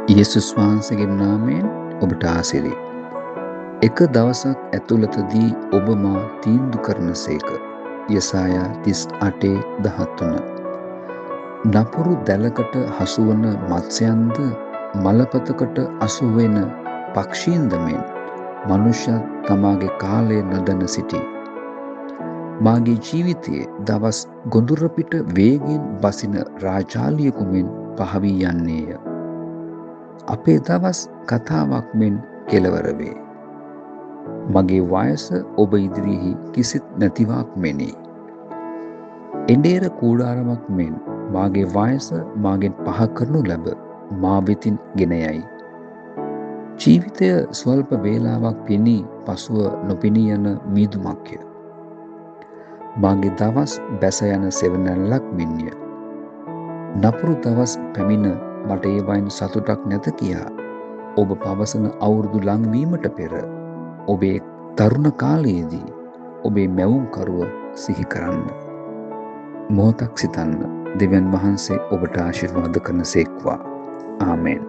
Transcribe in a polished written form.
යේසුස් වහන්සේගේ නාමයෙන් ඔබට ආසිරි. එක දවසක් ඇතුළතදී ඔබ මා තීන්දු කරනසේක. යසායා 38:13. නපුරු දැලකට හසුවන මත්ස්‍යයන්ද මලපතකට අසුවෙන පක්ෂීන්ද මෙන් මනුෂ්‍යයා තමාගේ කාලය නොදැන සිටී. මාගේ ජීවිතයේ දවස් ගොඳුර පිට වේගෙන් බසින රාජාලියකු මෙන් පහවී යන්නේය. අපේ දවස් කතාවක් මෙන් කෙලවර වේ. මගේ වයස ඔබ ඉදිරියෙහි කිසිත් නැතිවාක් මෙනි. එඬේර කූඩාරමක් මෙන් මාගේ වයස මාගෙන් පහ කරනු ලැබ මා වෙතින් ගෙන යයි. ජීවිතය ස්වල්ප වේලාවක් පෙනී පසුව නොපෙනී යන මීදුමක්ය. මාගේ දවස් බැස යන සෙවණැල්ලක් මෙන්ය. නපුරු දවස් පැමිණ මට ඒවයින් සතුටක් නැත කියා ඔබ පවසන අවුරුදු ලංවීමට පෙර ඔබේ තරුණ කාලයේදී ඔබේ මැවුම්කරුව සිහි කරන්න. මොහොතක් සිතන්න. දෙවියන් වහන්සේ ඔබට ආශිර්වාද කරන සේක්වා. ආමෙන්.